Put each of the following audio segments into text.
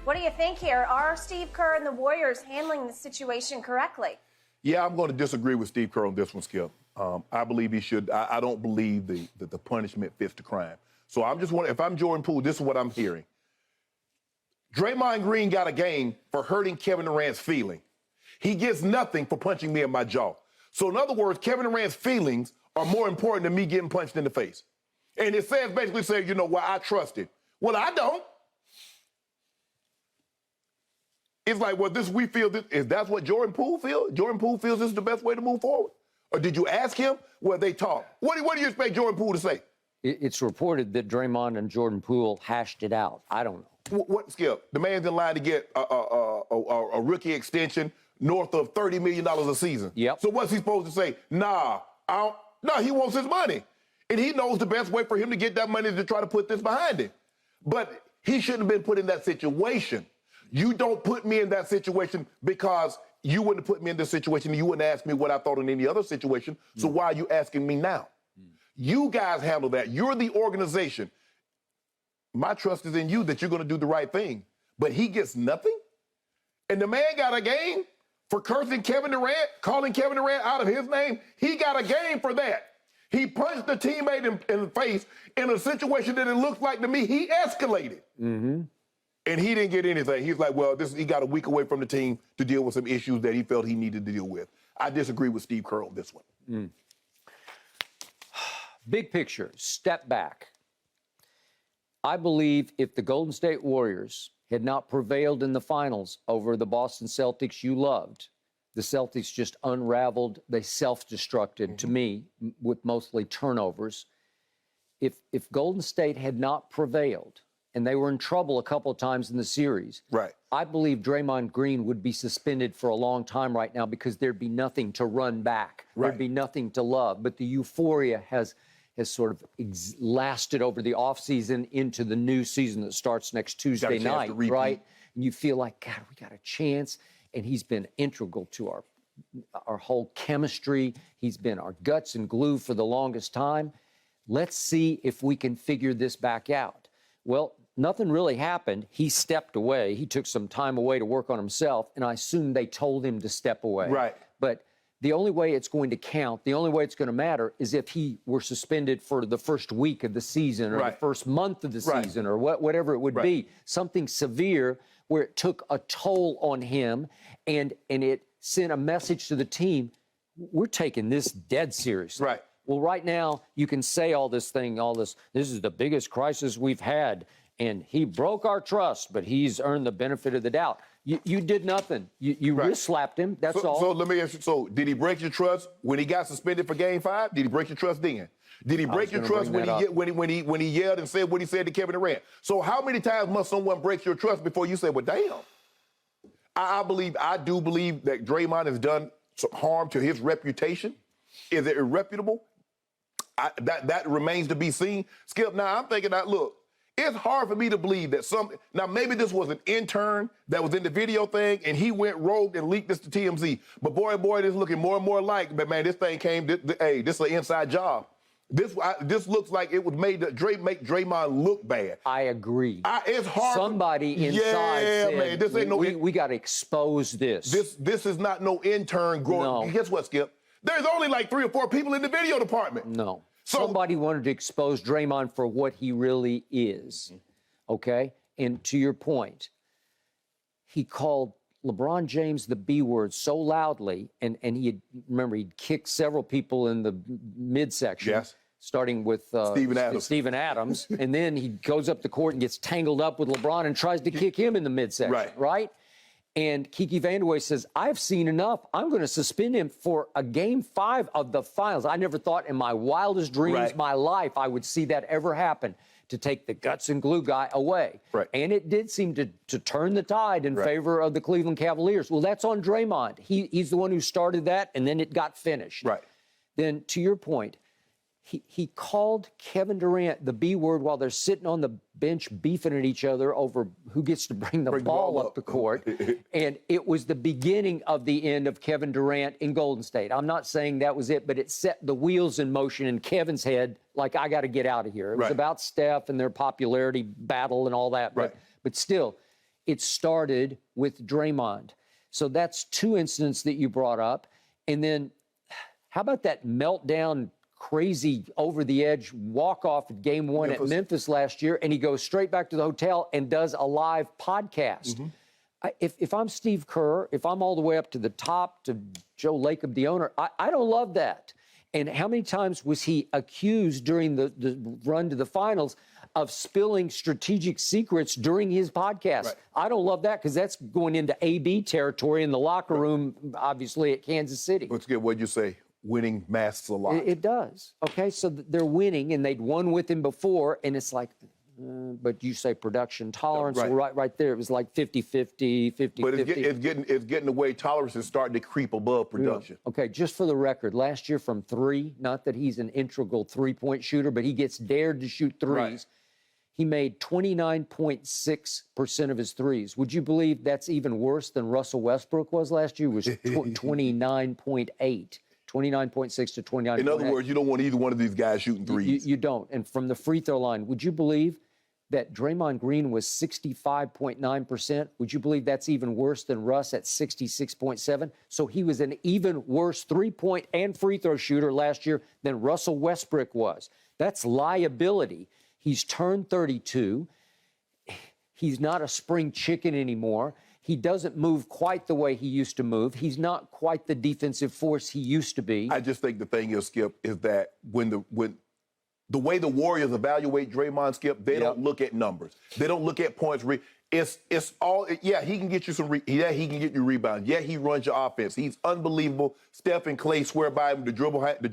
What do you think here? Are Steve Kerr and the Warriors handling the situation correctly? Yeah, I'm going to disagree with Steve Kerr on this one, Skip. I believe he should. I don't believe that the punishment fits the crime. So I'm just wondering, if I'm Jordan Poole, this is what I'm hearing. Draymond Green got a game for hurting Kevin Durant's feeling. He gets nothing for punching me in my jaw. So in other words, Kevin Durant's feelings are more important than me getting punched in the face. And it says, basically says, you know, well, I trust it. Well, I don't. It's like, well, we feel this, is that what Jordan Poole feels? Jordan Poole feels this is the best way to move forward? Or did you ask him? Well, they talk. What do you expect Jordan Poole to say? It's reported that Draymond and Jordan Poole hashed it out. I don't know. What, Skip? The man's in line to get a rookie extension north of $30 million a season. Yep. So what's he supposed to say? Nah, no, he wants his money. And he knows the best way for him to get that money is to try to put this behind him. But he shouldn't have been put in that situation. You don't put me in that situation because you wouldn't put me in this situation. You wouldn't ask me what I thought in any other situation. So why are you asking me now? You guys handle that. You're the organization. My trust is in you that you're going to do the right thing. But he gets nothing? And the man got a game for cursing Kevin Durant, calling Kevin Durant out of his name. He got a game for that. He punched the teammate in the face in a situation that it looks like to me he escalated. Mm-hmm. And he didn't get anything. He's like, well, he got a week away from the team to deal with some issues that he felt he needed to deal with. I disagree with Steve Kerr on this one. Mm. Big picture, step back. I believe if the Golden State Warriors had not prevailed in the finals over the Boston Celtics you loved, the Celtics just unraveled. They self-destructed, to me, with mostly turnovers. If Golden State had not prevailed, and they were in trouble a couple of times in the series, right, I believe Draymond Green would be suspended for a long time right now because there'd be nothing to run back. Right. There'd be nothing to love. But the euphoria has sort of lasted over the offseason into the new season that starts next Tuesday night, right? And you feel like, God, we got a chance. And he's been integral to our whole chemistry. He's been our guts and glue for the longest time. Let's see if we can figure this back out. Well, nothing really happened. He stepped away. He took some time away to work on himself, and I assume they told him to step away. Right. But the only way it's going to count, the only way it's going to matter is if he were suspended for the first week of the season or the first month of the season or whatever it would be, something severe where it took a toll on him and it sent a message to the team, we're taking this dead seriously. Right. Well, right now, you can say this is the biggest crisis we've had, and he broke our trust, but he's earned the benefit of the doubt. You did nothing. You wrist slapped him, that's all. So let me ask you, so did he break your trust when he got suspended for Game 5? Did he break your trust then? Did he break your trust when he yelled and said what he said to Kevin Durant? So how many times must someone break your trust before you say, well, damn? I do believe that Draymond has done some harm to his reputation. Is it irreputable? That remains to be seen. Skip, now I'm thinking that, look, it's hard for me to believe that now maybe this was an intern that was in the video thing and he went rogue and leaked this to TMZ. But boy, this is looking more and more like, but man, this thing came, hey, this is an inside job. This looks like it was made to make Draymond look bad. I agree. It's hard. Somebody inside said, man, this ain't we got to expose this. This is not no intern growing. No. Guess what, Skip? There's only like 3 or 4 people in the video department. No. So, somebody wanted to expose Draymond for what he really is, okay? And to your point, he called LeBron James the B word so loudly, and he'd kicked several people in the midsection. Yes. Starting with Steven Adams, and then he goes up the court and gets tangled up with LeBron and tries to kick him in the midsection, right? And Kiki Vandeweghe says, I've seen enough. I'm going to suspend him for a Game 5 of the finals. I never thought in my wildest dreams, my life, I would see that ever happen, to take the guts and glue guy away. And it did seem to turn the tide in favor of the Cleveland Cavaliers. Well, that's on Draymond. He's the one who started that, and then it got finished. Then, to your point, he called Kevin Durant the B word while they're sitting on the bench beefing at each other over who gets to bring the ball up the court. And it was the beginning of the end of Kevin Durant in Golden State. I'm not saying that was it, but it set the wheels in motion in Kevin's head, like, I got to get out of here. It was about Steph and their popularity battle and all that. But still, it started with Draymond. So that's two incidents that you brought up. And then how about that meltdown, crazy over-the-edge walk-off at Game 1 at Memphis last year, and he goes straight back to the hotel and does a live podcast? If I'm Steve Kerr, if I'm all the way up to the top, to Joe Lacob, the owner, I don't love that. And how many times was he accused during the run to the finals of spilling strategic secrets during his podcast? Right. I don't love that, because that's going into AB territory in the locker room, obviously, at Kansas City. Let's get what you say. Winning masks a lot. It does. Okay, so they're winning, and they'd won with him before, and it's like, but you say production tolerance, right there. It was like 50-50, 50-50. But it's getting the way tolerance is starting to creep above production. Yeah. Okay, just for the record, last year from three, not that he's an integral three-point shooter, but he gets dared to shoot threes. Right. He made 29.6% of his threes. Would you believe that's even worse than Russell Westbrook was last year? It was 29.8. 29.6 to 29.8. In other words, you don't want either one of these guys shooting threes. You don't. And from the free throw line, would you believe that Draymond Green was 65.9%? Would you believe that's even worse than Russ at 66.7%? So he was an even worse three-point and free throw shooter last year than Russell Westbrook was. That's liability. He's turned 32. He's not a spring chicken anymore. He doesn't move quite the way he used to move. He's not quite the defensive force he used to be. I just think the thing is, Skip, is that when the way the Warriors evaluate Draymond, Skip, they don't look at numbers. They don't look at points. It's all, yeah, he can get you he can get you rebounds. Yeah, he runs your offense. He's unbelievable. Steph and Clay swear by him, the dribble drive, the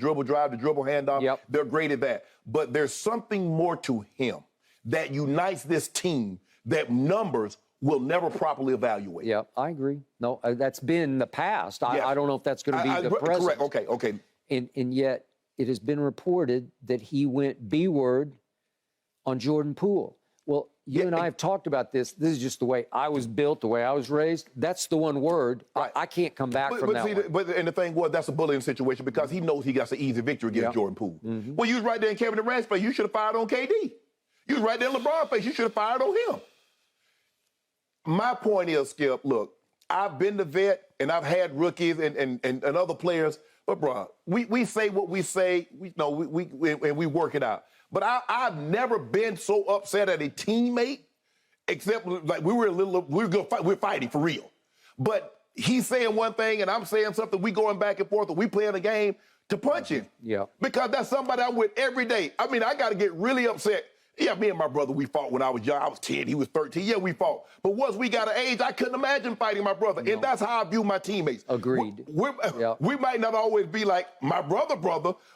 dribble handoff. Yep. They're great at that. But there's something more to him that unites this team that numbers will never properly evaluate. Yeah, I agree. No, that's been the past. I don't know if that's going to be the present. Correct. Okay. And yet it has been reported that he went B-word on Jordan Poole. Well, you and I have talked about this. This is just the way I was built, the way I was raised. That's the one word. Right. I can't come back from that one. And the thing was, that's a bullying situation, because he knows he got an easy victory against Jordan Poole. Mm-hmm. Well, you was right there in Kevin Durant's face. You should have fired on KD. You was right there in LeBron's face. You should have fired on him. My point is, Skip, look, I've been the vet, and I've had rookies and other players, but, bro, we say what we say, and we work it out. But I've never been so upset at a teammate, except like we're fighting for real. But he's saying one thing and I'm saying something, we going back and forth, and we playing a game to punch him. Yeah. Because that's somebody I'm with every day. I mean, I got to get really upset. Yeah, me and my brother, we fought when I was young. I was 10, he was 13. Yeah, we fought. But once we got an age, I couldn't imagine fighting my brother. No. And that's how I view my teammates. Agreed. We might not always be like my brother,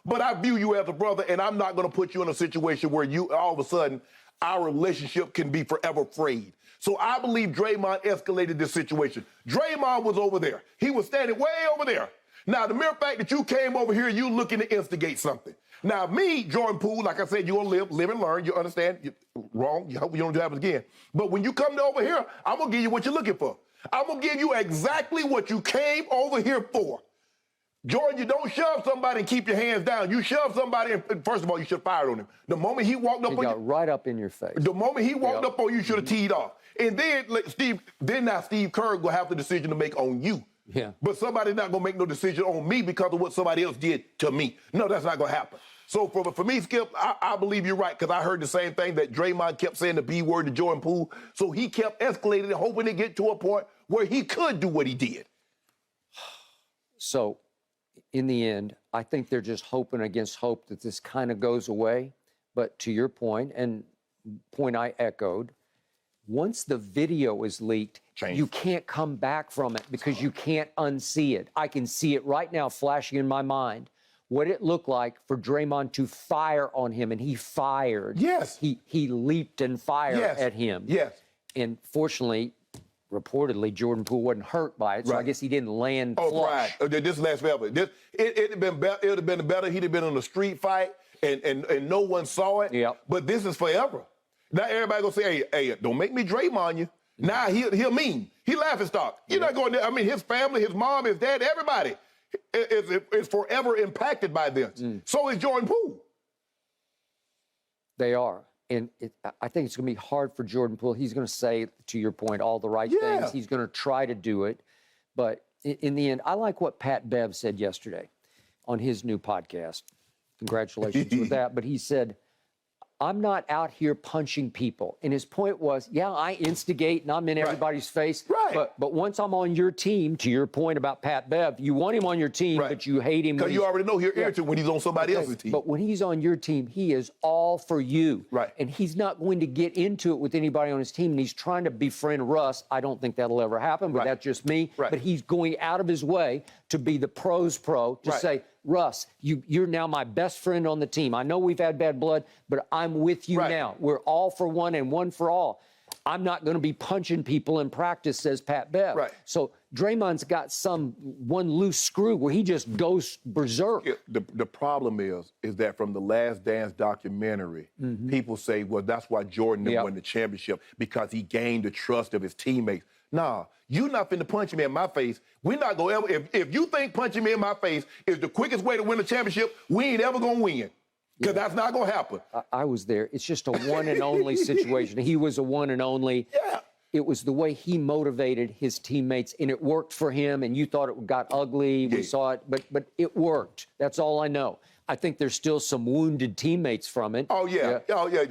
but I view you as a brother, and I'm not going to put you in a situation where you, all of a sudden, our relationship can be forever frayed. So I believe Draymond escalated this situation. Draymond was over there. He was standing way over there. Now, the mere fact that you came over here, you looking to instigate something. Now, me, Jordan Poole, like I said, you're going to live and learn. You understand? You're wrong. You hope you don't have it again. But when you come over here, I'm going to give you what you're looking for. I'm going to give you exactly what you came over here for. Jordan, you don't shove somebody and keep your hands down. You shove somebody, and first of all, you should have fired on him. The moment he walked up on you. Right up in your face. The moment he walked up on you, you should have teed off. And then, Steve Kerr will have the decision to make on you. Yeah. But somebody's not going to make no decision on me because of what somebody else did to me. No, that's not going to happen. So for me, Skip, I believe you're right, because I heard the same thing that Draymond kept saying the B word to Jordan Poole. So he kept escalating and hoping to get to a point where he could do what he did. So in the end, I think they're just hoping against hope that this kind of goes away. But to your point, and point I echoed, once the video is leaked, you can't come back from it because you can't unsee it. I can see it right now flashing in my mind, what it looked like for Draymond to fire on him, and he fired. Yes. He leaped and fired at him. Yes. And fortunately, reportedly, Jordan Poole wasn't hurt by it, so I guess he didn't land flush. Right. This lasts forever. It would have been better. He'd have been in a street fight, and no one saw it. Yep. But this is forever. Now everybody gonna say, hey, don't make me Draymond you. Now he'll mean. He laughing stock. You're not going there. I mean, his family, his mom, his dad, everybody is forever impacted by this. So is Jordan Poole. They are. And I think it's going to be hard for Jordan Poole. He's going to say, to your point, all the right things. He's going to try to do it. But in the end, I like what Pat Bev said yesterday on his new podcast. Congratulations with that. But he said, I'm not out here punching people. And his point was, yeah, I instigate and I'm in everybody's face. Right. But once I'm on your team, to your point about Pat Bev, you want him on your team, but you hate him. Because you already know he'll irritate when he's on somebody else's team. But when he's on your team, he is all for you. Right. And he's not going to get into it with anybody on his team. And he's trying to befriend Russ. I don't think that'll ever happen, but that's just me. Right. But he's going out of his way to be the pro's pro, to say, Russ, you're now my best friend on the team. I know we've had bad blood, but I'm with you now. We're all for one and one for all. I'm not going to be punching people in practice, says Pat Bev. Right. So Draymond's got one loose screw where he just goes berserk. Yeah, the problem is that from the Last Dance documentary, people say, well, that's why Jordan won the championship, because he gained the trust of his teammates. Nah, you not finna punch me in my face. We're not gonna ever, if you think punching me in my face is the quickest way to win a championship, we ain't ever gonna win. Because that's not gonna happen. I was there. It's just a one and only situation. He was a one and only. Yeah. It was the way he motivated his teammates, and it worked for him, and you thought it got ugly. We saw it, but it worked. That's all I know. I think there's still some wounded teammates from it. Oh, yeah. Oh, yeah.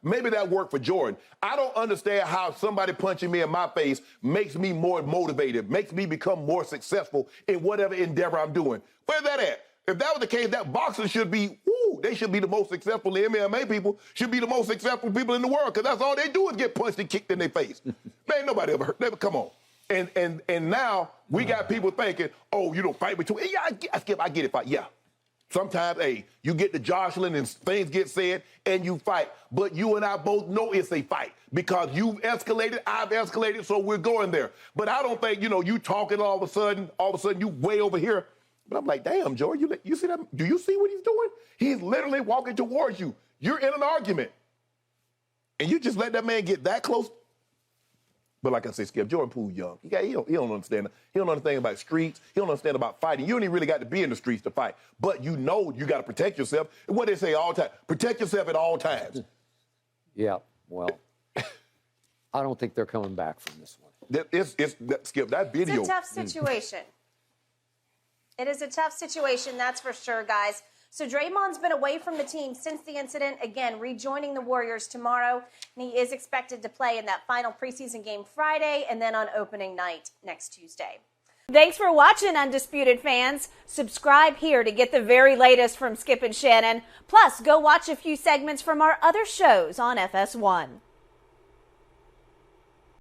Maybe that worked for Jordan. I don't understand how somebody punching me in my face makes me more motivated, makes me become more successful in whatever endeavor I'm doing. Where's that at? If that was the case, that boxers should be, they should be the most successful. The MMA people should be the most successful people in the world, because that's all they do is get punched and kicked in their face. Man, nobody ever hurt. Come on. And now we got people thinking, oh, you don't fight between. Yeah, I get it. Fight. Yeah. Sometimes, you get to jostling and things get said and you fight. But you and I both know it's a fight because you've escalated, I've escalated, so we're going there. But I don't think, you talking all of a sudden you way over here. But I'm like, damn, Jordan, you see that? Do you see what he's doing? He's literally walking towards you. You're in an argument. And you just let that man get that close. But like I said, Skip, Jordan Poole young. He don't understand. He don't understand about streets. He don't understand about fighting. You don't even really got to be in the streets to fight. But you know you got to protect yourself. And what they say all the time, protect yourself at all times. Yeah, well, I don't think they're coming back from this one. Skip, that video. It's a tough situation. It is a tough situation, that's for sure, guys. So Draymond's been away from the team since the incident, again, rejoining the Warriors tomorrow, and he is expected to play in that final preseason game Friday and then on opening night next Tuesday. Thanks for watching, Undisputed fans. Subscribe here to get the very latest from Skip and Shannon. Plus, go watch a few segments from our other shows on FS1.